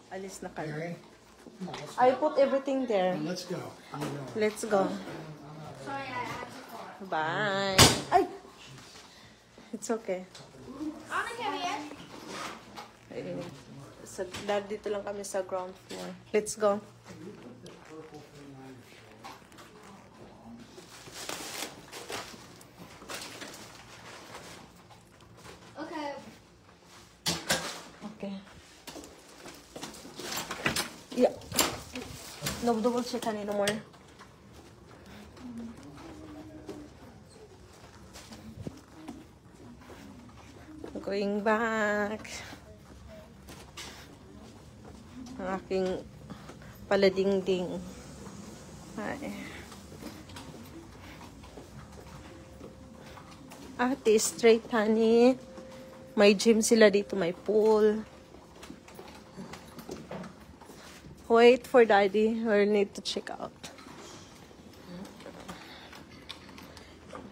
Alis na kayo. Mary? No, I put everything there. let's go. I'm going. Let's go. Sorry, I have to call. Bye. Ay! It's okay. Anna, come here. Ay, dito lang kami sa ground floor. Let's go. Okay. Okay. Yeah. No, double check kanino more. Going back. Ang aking paladingding. Ay. Ate, straight honey. May gym sila dito, may pool. Wait for daddy. We need to check out.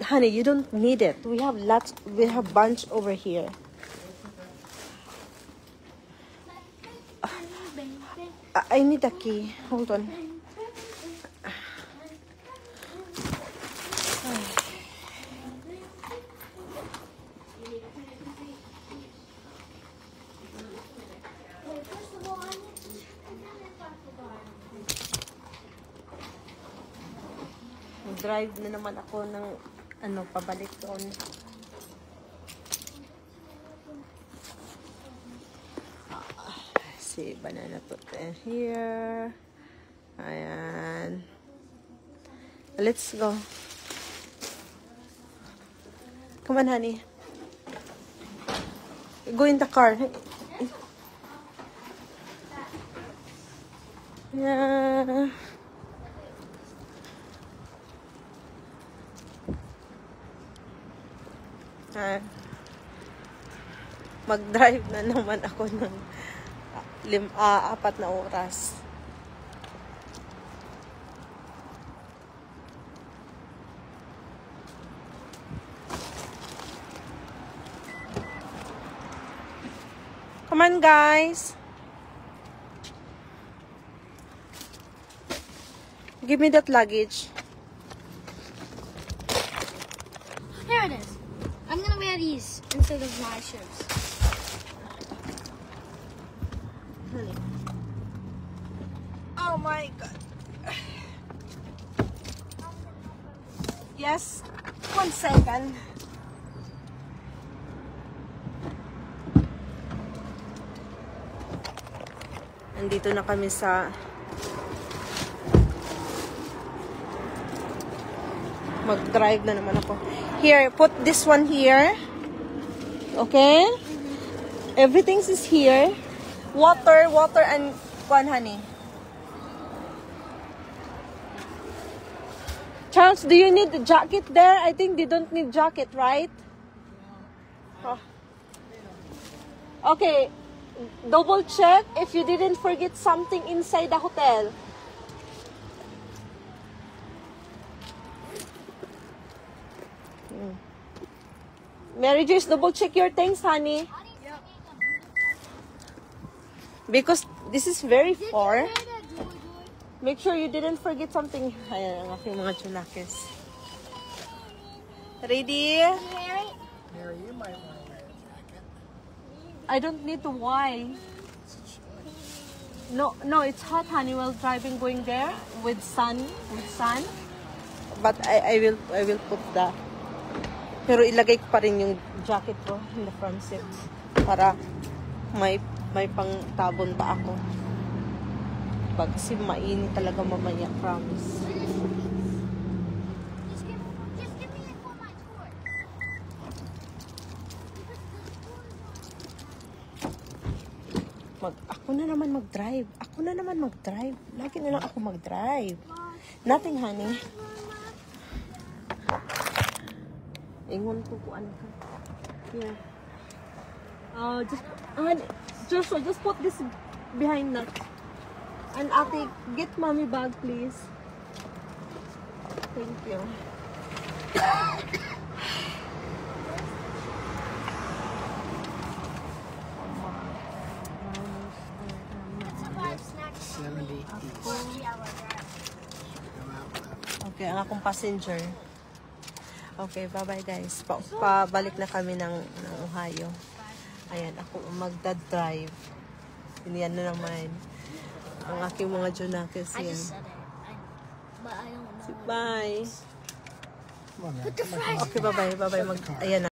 Honey, you don't need it. We have bunch over here. I need a key. Hold on. Drive na naman ako ng pabalik doon. See, banana put in here. Ayan. Let's go. Come on, honey. Go in the car. Yeah. Mag-drive na naman ako ng 4 na oras. Come on, guys. Give me that luggage. Here it is. I'm gonna wear these instead of my shirts. Oh my God. Yes. 1 second. Nandito na kami sa mag-drive na naman ako. Here, put this one here. Okay? Everything is here. Water, and honey. Charles, do you need a jacket there? I think they don't need jacket, right? Oh. Okay. Double check if you didn't forget something inside the hotel. Mary Joyce, double check your things, honey. Because this is very far. Make sure you didn't forget something. Ayan ang aking mga chunakis. Ready? Mary, you might want to wear a jacket. I don't need to. Why? No, it's hot, honey. While driving, going there with sun. But I will put that. Pero ilagay ko pa rin yung jacket ko in the front seat para may pang-tabon pa ako. Pag kasi mainit talaga mamaya, promise. Just give me it for my tour. Ako na naman mag-drive. Lagi na lang ako mag-drive. Nothing, honey. Ingon ko kuan ka. Here. Joshua, just put this behind that. And Ate, get mommy bag, please. Thank you. Ako. Okay, ang akong passenger. Okay, bye-bye guys. Pabalik na kami ng Ohio. Ayan, ako magdadrive. Yan na naman. Ang aking mga Junakis I yan. just said it. But I don't know. Bye. Come on, man. Put the Come on. fries Okay, bye-bye. Bye-bye. Ayan na.